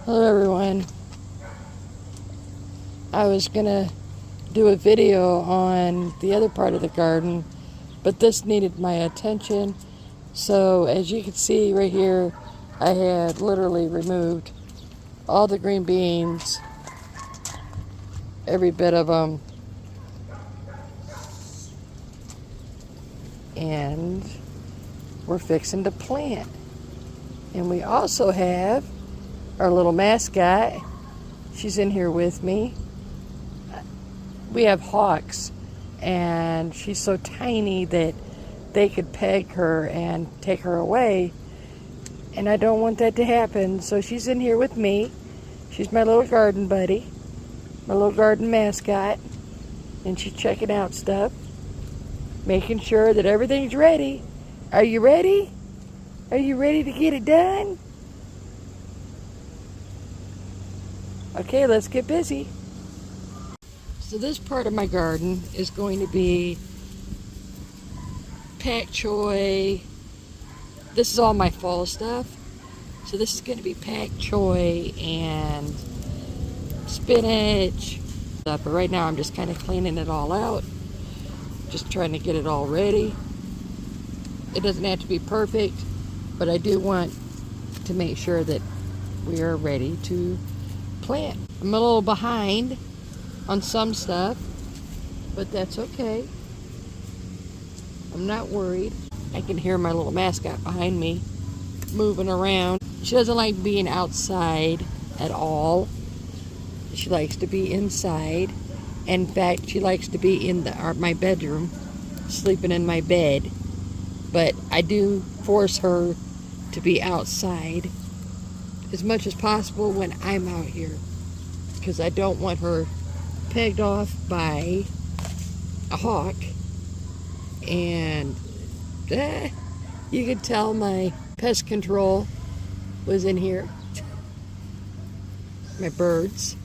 Hello everyone. I was gonna do a video on the other part of the garden, but this needed my attention. So as you can see right here, I had literally removed all the green beans, every bit of them, and we're fixing to plant. And we also have our little mascot. She's in here with me. We have hawks, and she's so tiny that they could peg her and take her away, and I don't want that to happen. So she's in here with me. She's my little garden buddy, my little garden mascot, and she's checking out stuff, making sure that everything's ready. Are you ready? Are you ready to get it done? Okay, let's get busy. So this part of my garden is going to be pak choi. This is all my fall stuff. So this is going to be pak choi and spinach. But right now I'm just kind of cleaning it all out. Just trying to get it all ready. It doesn't have to be perfect, but I do want to make sure that we are ready to plant. I'm a little behind on some stuff, but that's okay. I'm not worried. I can hear my little mascot behind me moving around. She doesn't like being outside at all. She likes to be inside. In fact, she likes to be in my bedroom, sleeping in my bed. But I do force her to be outside as much as possible when I'm out here, because I don't want her pegged off by a hawk. And you could tell my pest control was in here. My birds.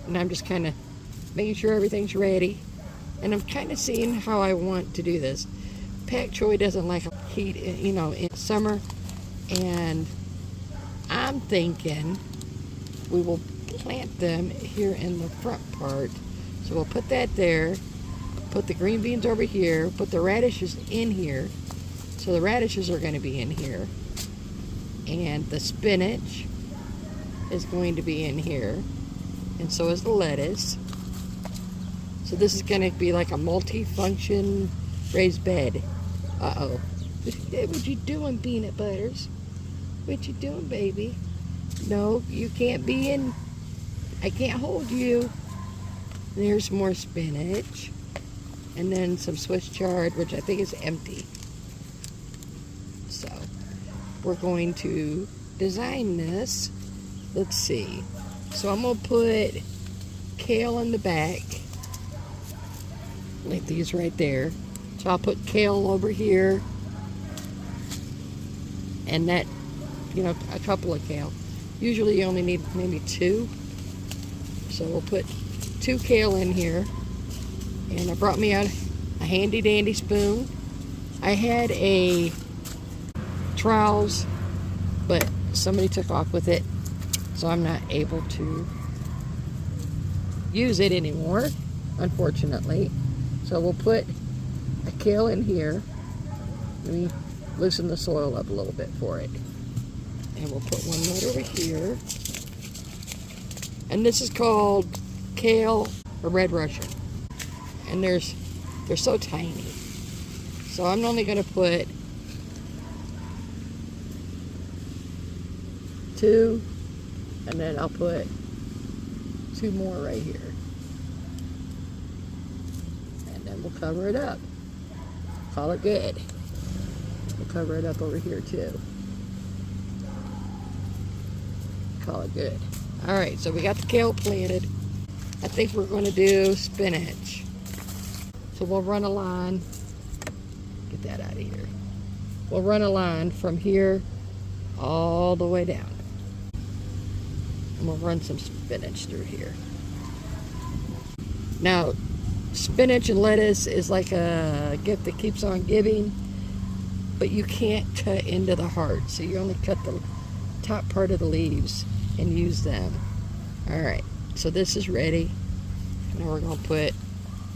And I'm just kind of making sure everything's ready. And I'm kind of seeing how I want to do this. Pak choi doesn't like heat, in summer. And I'm thinking we will plant them here in the front part. So we'll put that there, put the green beans over here, put the radishes in here. So the radishes are going to be in here. And the spinach is going to be in here. And so is the lettuce. So this is going to be like a multi-function raised bed. Uh-oh. What you doing, peanut butters? What you doing, baby? No, you can't be in. I can't hold you. There's more spinach. And then some Swiss chard, which I think is empty. So, we're going to design this. Let's see. So I'm going to put kale in the back. Like these right there. So I'll put kale over here. And that, a couple of kale. Usually you only need maybe 2. So we'll put 2 kale in here. And I brought me out a handy dandy spoon. I had a trowels, but somebody took off with it. So I'm not able to use it anymore, unfortunately. So we'll put a kale in here. Let me loosen the soil up a little bit for it. And we'll put one right over here. And this is called kale or red Russian. And they're so tiny. So I'm only going to put 2, and then I'll put 2 more right here. And then we'll cover it up. Call it good. We'll cover it up over here too. Call it good. Alright, so we got the kale planted. I think we're going to do spinach. So we'll run a line. Get that out of here. We'll run a line from here all the way down. And we'll run some spinach through here. Now, spinach and lettuce is like a gift that keeps on giving. but you can't cut into the heart, so you only cut the top part of the leaves and use them. Alright, so this is ready. Now we're going to put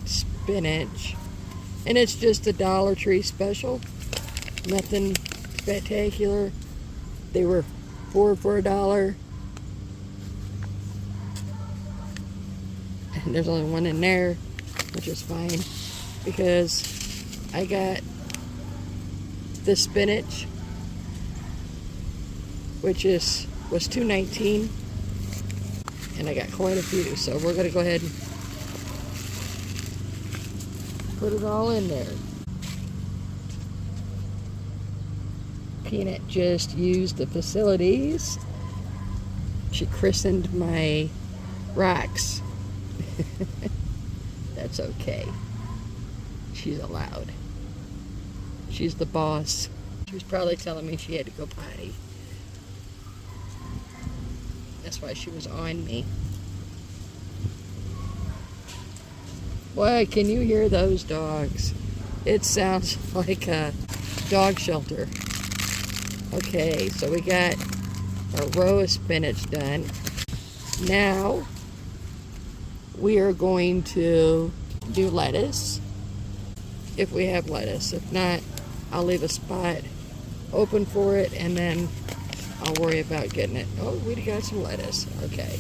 spinach, and it's just a Dollar Tree special, nothing spectacular. They were 4 for $1, and there's only one in there, which is fine because I got the spinach, which was $2.19, and I got quite a few, so we're gonna go ahead and put it all in there. Peanut just used the facilities. She christened my rocks. That's okay. She's allowed. She's the boss. She was probably telling me she had to go potty. That's why she was on me. Boy, can you hear those dogs? It sounds like a dog shelter. Okay, so we got our row of spinach done. Now we are going to do lettuce, if we have lettuce. If not, I'll leave a spot open for it, and then I'll worry about getting it. Oh, we got some lettuce. Okay,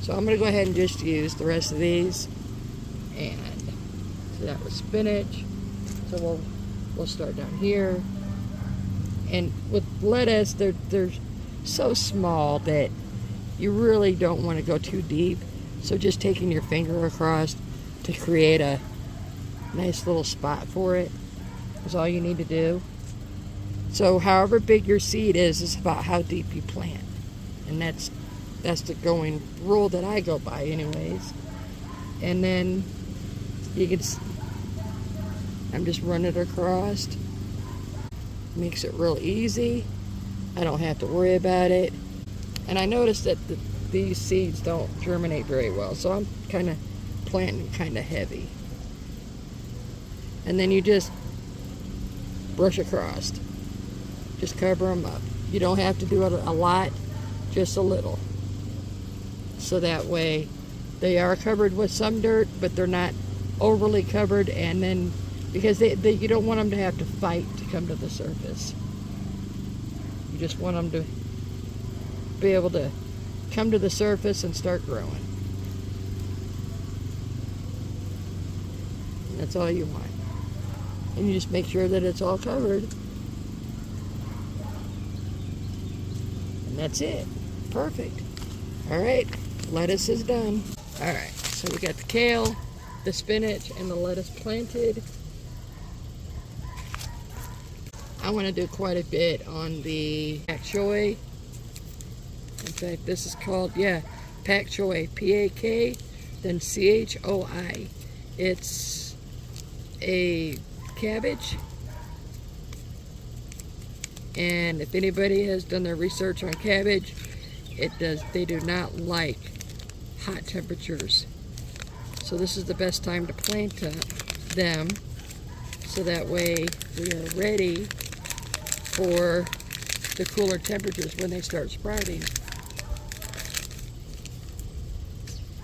so I'm going to go ahead and just use the rest of these. And so that was spinach. So we'll start down here. And with lettuce, they're so small that you really don't want to go too deep. So just taking your finger across to create a nice little spot for it is all you need to do. So however big your seed is about how deep you plant. And that's the going rule that I go by anyways. And then you can, I'm just running it across. Makes it real easy. I don't have to worry about it. And I noticed that these seeds don't germinate very well, so I'm kind of planting kind of heavy. And then you just brush across. Just cover them up. You don't have to do it a lot, just a little. So that way they are covered with some dirt, but they're not overly covered, and then because you don't want them to have to fight to come to the surface. You just want them to be able to come to the surface and start growing. And that's all you want. And you just make sure that it's all covered. And that's it. Perfect. Alright, lettuce is done. Alright, so we got the kale, the spinach, and the lettuce planted. I want to do quite a bit on the pak choi. In fact, this is called, pak choi, P-A-K, then C-H-O-I. It's a cabbage. And if anybody has done their research on cabbage, they do not like hot temperatures. So this is the best time to plant them, so that way we are ready for the cooler temperatures when they start sprouting.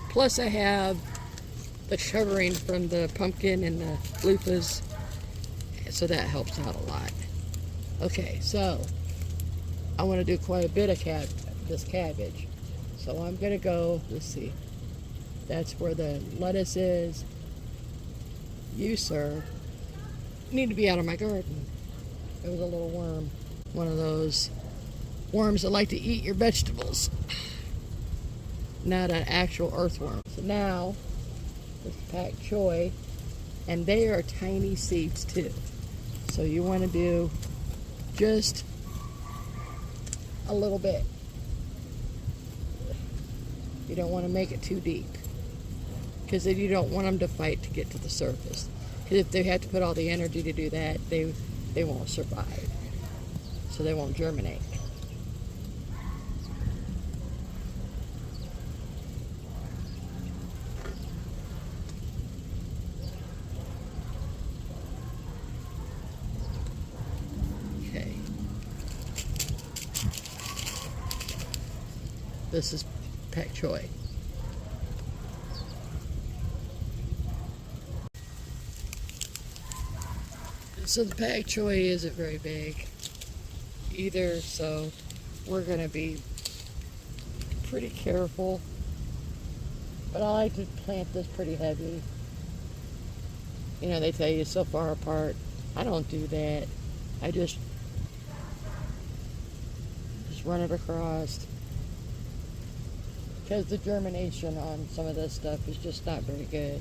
Plus I have the covering from the pumpkin and the loofahs, so that helps out a lot. Okay, so I want to do quite a bit of this cabbage. So I'm going to go, let's see, that's where the lettuce is. You, sir, need to be out of my garden. There was a little worm. One of those worms that like to eat your vegetables. Not an actual earthworm. So now, this pak choi, and they are tiny seeds too. So you want to do just a little bit. You don't want to make it too deep, because then you don't want them to fight to get to the surface. Because if they have to put all the energy to do that, they won't survive. So they won't germinate. This is pak choi. So the pak choi isn't very big either, so we're going to be pretty careful. But I like to plant this pretty heavy. You know, they tell you so far apart. I don't do that. I just run it across. Because the germination on some of this stuff is just not very good.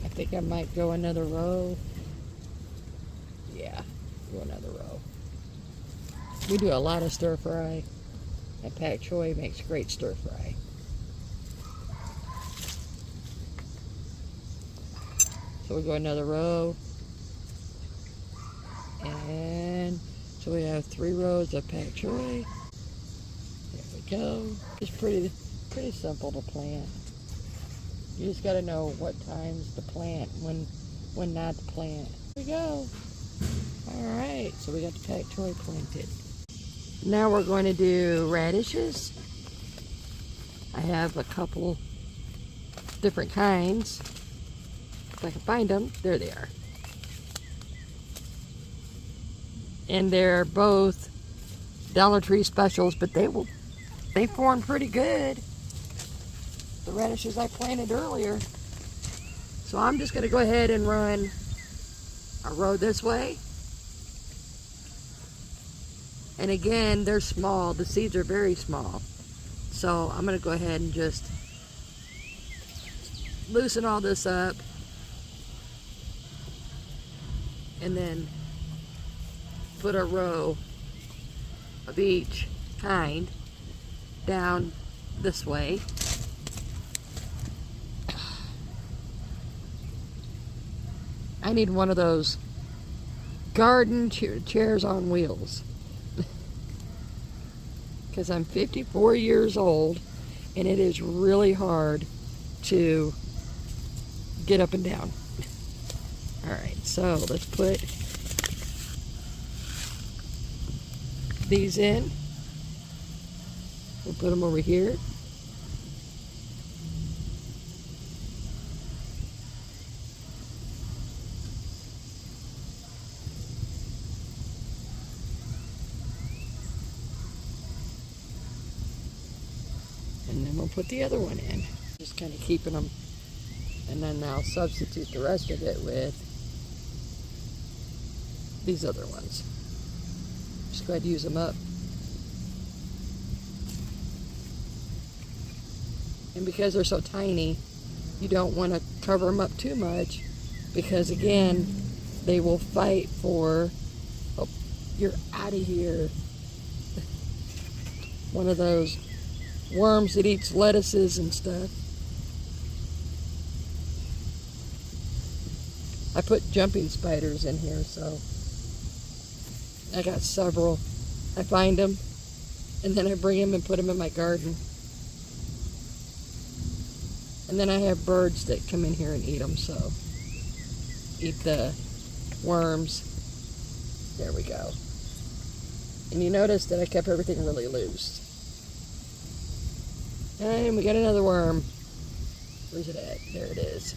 I think I might go another row. Yeah, go another row. We do a lot of stir fry, and pak choi makes great stir fry. So we go another row, and so we have 3 rows of pak choi. There we go. It's pretty simple to plant. You just got to know what times to plant, when not to plant. There we go. All right, so we got the pak choi planted. Now we're going to do radishes. I have a couple different kinds. If I can find them, there they are. And they're both Dollar Tree specials, but they form pretty good. The radishes I planted earlier. So I'm just going to go ahead and run a row this way. And again, they're small. The seeds are very small. So I'm going to go ahead and just loosen all this up. And then put a row of each kind down this way. I need one of those garden chairs on wheels. Because I'm 54 years old and it is really hard to get up and down. Alright, so let's put these in. We'll put them over here. And then we'll put the other one in. Just kind of keeping them. And then I'll substitute the rest of it with these other ones. Just go ahead and use them up. And because they're so tiny, you don't want to cover them up too much, because again, they will fight for, oh, you're out of here. One of those worms that eats lettuces and stuff. I put jumping spiders in here, so I got several. I find them, and then I bring them and put them in my garden. And then I have birds that come in here and eat them, so eat the worms. There we go. And you notice that I kept everything really loose. And we got another worm. Where's it at? There it is.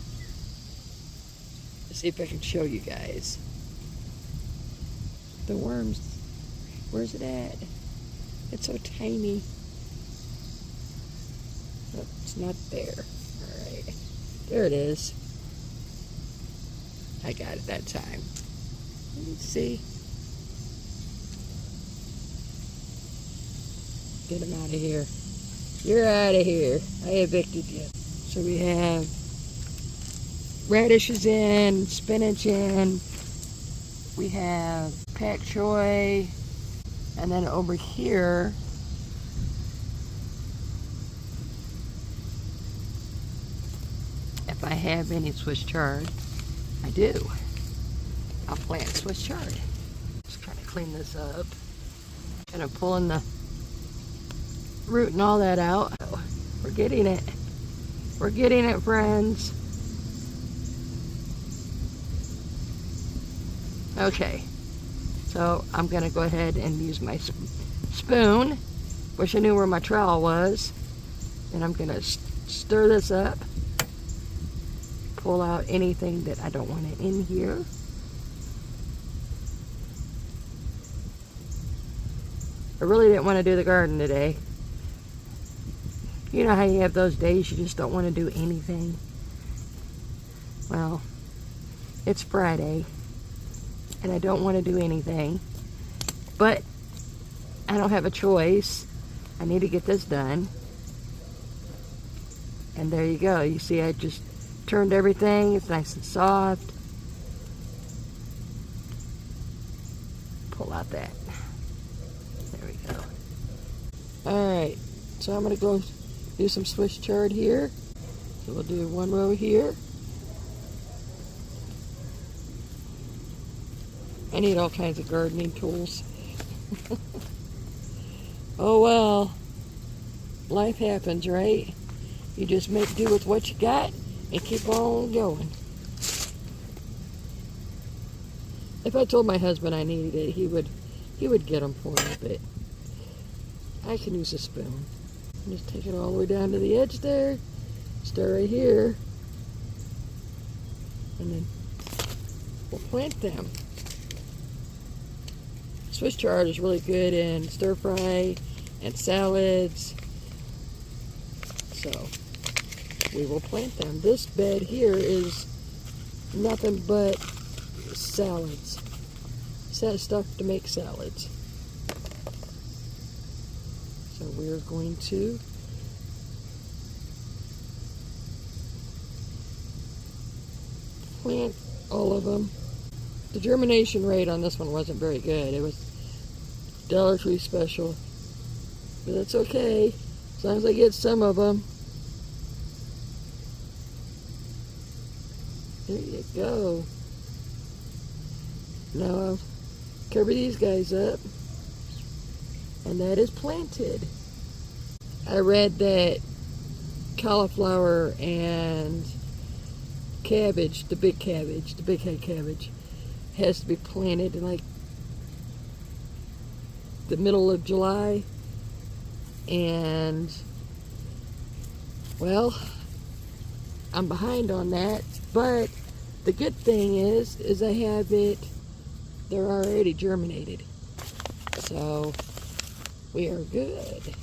Let's see if I can show you guys. The worms. Where's it at? It's so tiny. Oh, it's not there. Alright. There it is. I got it that time. Let's see. Get him out of here. You're out of here. I evicted you. So we have radishes in, spinach in, we have pak choi, and then over here if I have any Swiss chard, I do. I'll plant Swiss chard. Just trying to clean this up. Kind of pulling the root and all that out. We're getting it. We're getting it, friends. Okay, so I'm gonna go ahead and use my spoon Wish I knew where my trowel was. And I'm gonna stir this up. Pull out anything that I don't want it in here. I really didn't want to do the garden today. You know how you have those days you just don't want to do anything? Well, it's Friday, and I don't want to do anything, but I don't have a choice. I need to get this done. And there you go. You see, I just turned everything. It's nice and soft. Pull out that. There we go. Alright, so I'm going to go do some Swiss chard here. So we'll do one row here. I need all kinds of gardening tools. Oh well, life happens, right? You just make do with what you got and keep on going. If I told my husband I needed it, he would get them for me, but I can use a spoon. Just take it all the way down to the edge there, stir right here, and then we'll plant them. Swiss chard is really good in stir fry and salads, so we will plant them. This bed here is nothing but salads, stuff to make salads. So we're going to plant all of them. The germination rate on this one wasn't very good. It was Dollar Tree special, but that's okay as long as I get some of them. There you go. Now I'll cover these guys up, and that is planted. I read that cauliflower and cabbage, the big head cabbage, has to be planted in like the middle of July, and well, I'm behind on that, but the good thing is I have it, they're already germinated, so we are good.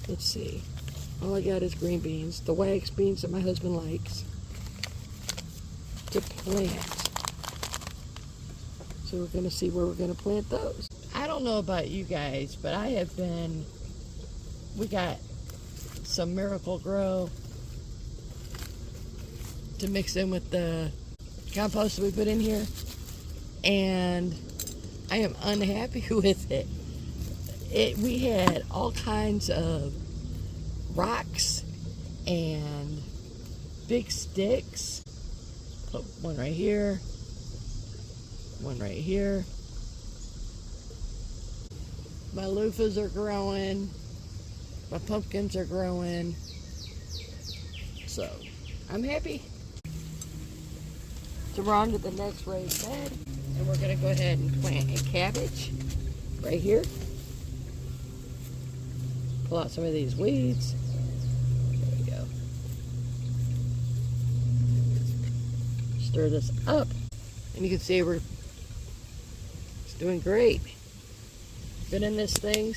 Let's see, all I got is green beans, the wax beans that my husband likes to plant. So we're going to see where we're going to plant those. I don't know about you guys, but we got some Miracle Grow to mix in with the compost that we put in here, and I am unhappy with it. We had all kinds of rocks and big sticks. Put one right here, one right here. My loofahs are growing, my pumpkins are growing, so I'm happy. So we're on to the next raised bed, and we're going to go ahead and plant a cabbage right here. Pull out some of these weeds. There we go. Stir this up, and you can see it's doing great. Been in this thing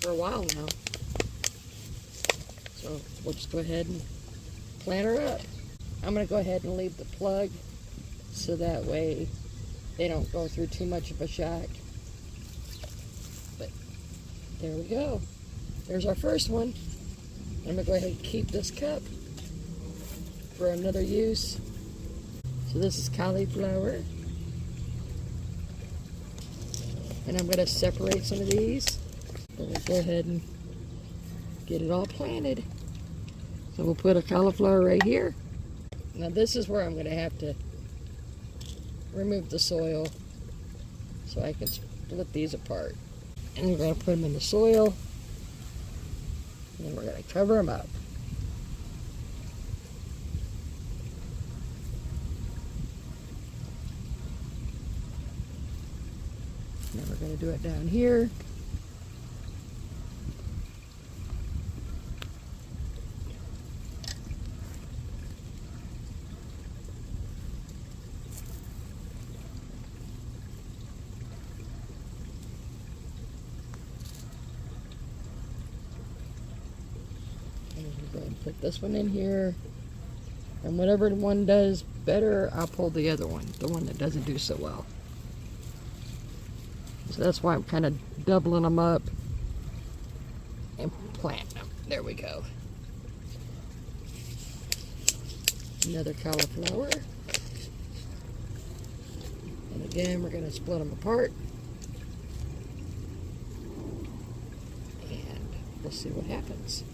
for a while now. So we'll just go ahead and plant her up. I'm going to go ahead and leave the plug so that way they don't go through too much of a shock. But there we go. There's our first one. I'm going to go ahead and keep this cup for another use. So this is cauliflower. And I'm going to separate some of these. We'll go ahead and get it all planted. So we'll put a cauliflower right here. Now this is where I'm going to have to remove the soil so I can split these apart. And we're going to put them in the soil. And then we're going to cover them up. Now we're going to do it down here. put this one in here, and whatever one does better, I'll pull the other one, the one that doesn't do so well. So that's why I'm kind of doubling them up and planting them. There we go. Another cauliflower. And again, we're going to split them apart. And we'll see what happens.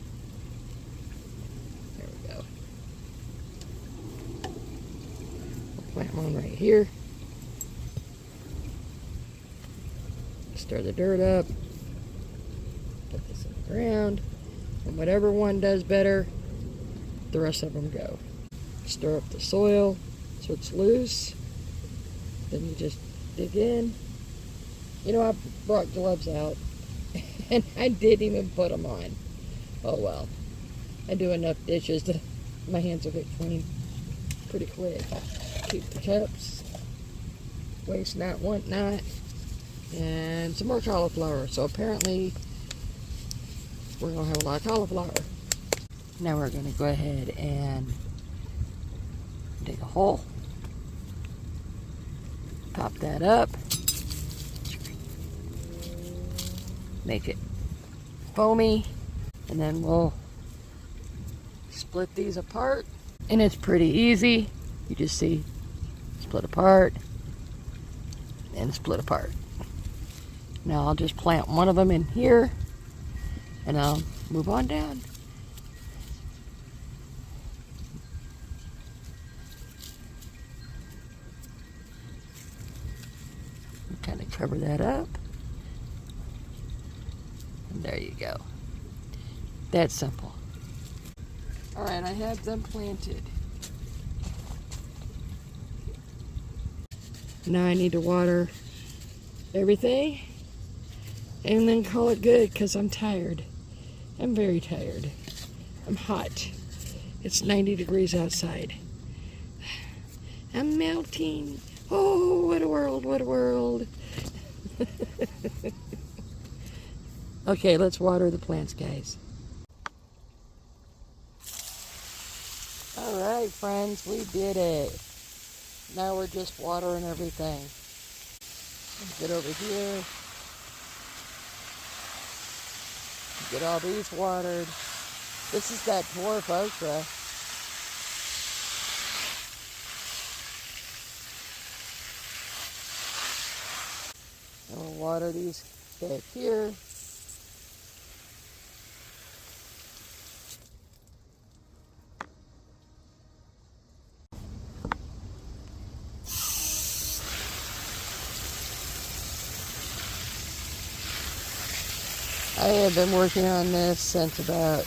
There we go. We'll plant one right here. Stir the dirt up. Put this in the ground. And whatever one does better, the rest of them go. Stir up the soil so it's loose. Then you just dig in. You know, I brought gloves out and I didn't even put them on. Oh well. I do enough dishes that my hands will get clean pretty quick. Keep the cups. Waste not, want not. And some more cauliflower. So apparently we're going to have a lot of cauliflower. Now we're going to go ahead and dig a hole. Pop that up. Make it foamy. And then we'll split these apart. And it's pretty easy. You just see split apart and split apart. Now I'll just plant one of them in here and I'll move on down. Kind of cover that up. And there you go. That's simple. Alright, I have them planted. Now I need to water everything and then call it good because I'm tired. I'm very tired. I'm hot. It's 90 degrees outside. I'm melting. Oh, what a world, what a world. Okay, let's water the plants, guys. Alright, friends, we did it. Now we're just watering everything. Let's get over here. Get all these watered. This is that dwarf okra. And we'll water these back here. I have been working on this since about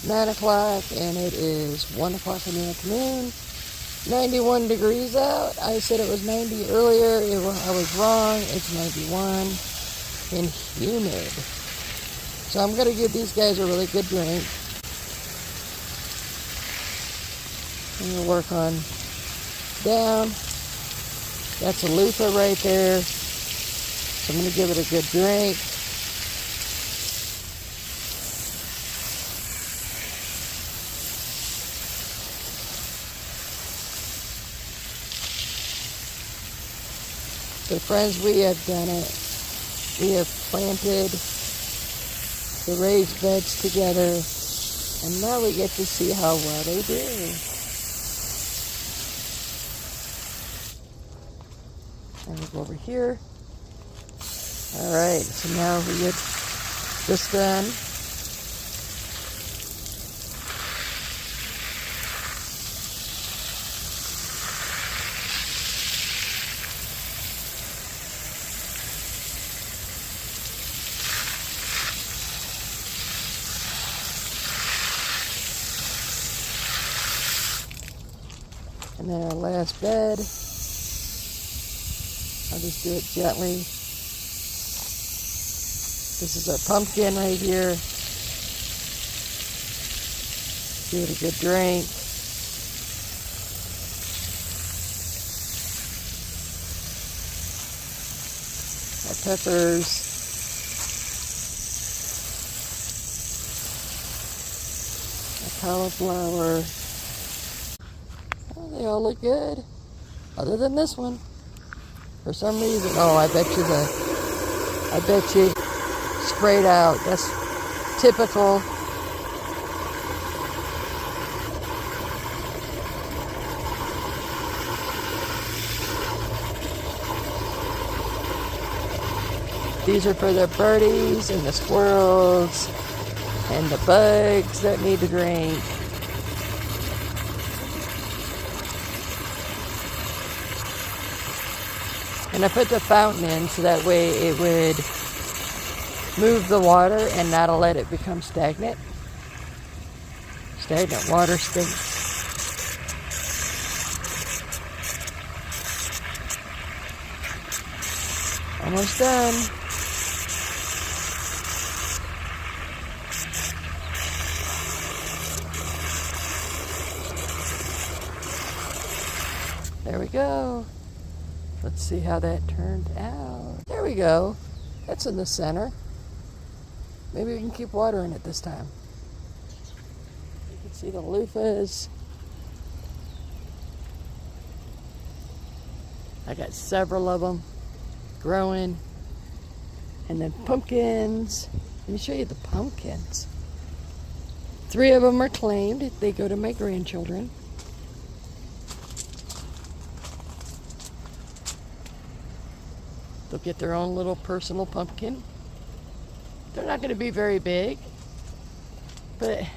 9 o'clock and it is 1 o'clock in the afternoon. 91 degrees out. I said it was 90 earlier. I was wrong. It's 91 and humid. So I'm going to give these guys a really good drink. I'm going to work on down. That's a loofah right there. So I'm going to give it a good drink. So friends, we have done it. We have planted the raised beds together, and now we get to see how well they do. And we'll go over here. Alright, so now we get this done. And then our last bed, I'll just do it gently. This is our pumpkin right here. Give it a good drink. Our peppers. Our cauliflower. Oh, they all look good, other than this one. For some reason, oh, I bet you sprayed out. That's typical. These are for the birdies and the squirrels and the bugs that need to drink. And I put the fountain in so that way it would move the water and not let it become stagnant. Stagnant water stinks. Almost done. There we go. Let's see how that turned out. There we go. That's in the center. Maybe we can keep water in it this time. You can see the loofahs. I got several of them growing. And then pumpkins. Let me show you the pumpkins. 3 of them are claimed. They go to my grandchildren. They'll get their own little personal pumpkin. They're not going to be very big, but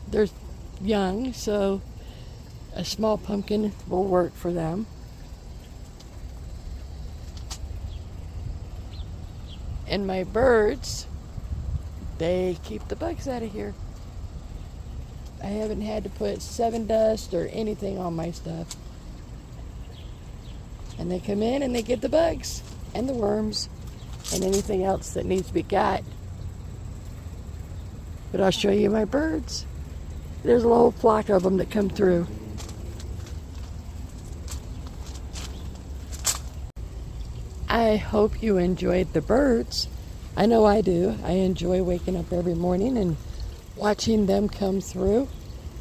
they're young, so a small pumpkin will work for them. And my birds, they keep the bugs out of here. I haven't had to put 7 dust or anything on my stuff. And they come in and they get the bugs and the worms and anything else that needs to be got. But I'll show you my birds. There's a whole flock of them that come through. I hope you enjoyed the birds. I know I do. I enjoy waking up every morning and watching them come through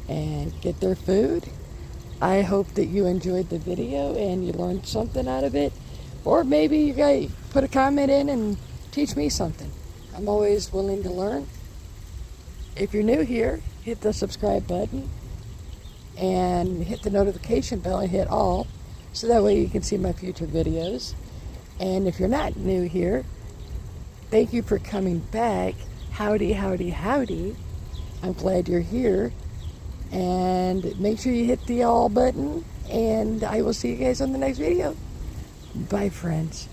and get their food. I hope that you enjoyed the video and you learned something out of it. Or maybe you guys put a comment in and teach me something. I'm always willing to learn. If you're new here, hit the subscribe button and hit the notification bell and hit all, so that way you can see my future videos. And if you're not new here, thank you for coming back. Howdy, howdy, howdy. I'm glad you're here. And make sure you hit the all button, and I will see you guys on the next video. Bye, friends.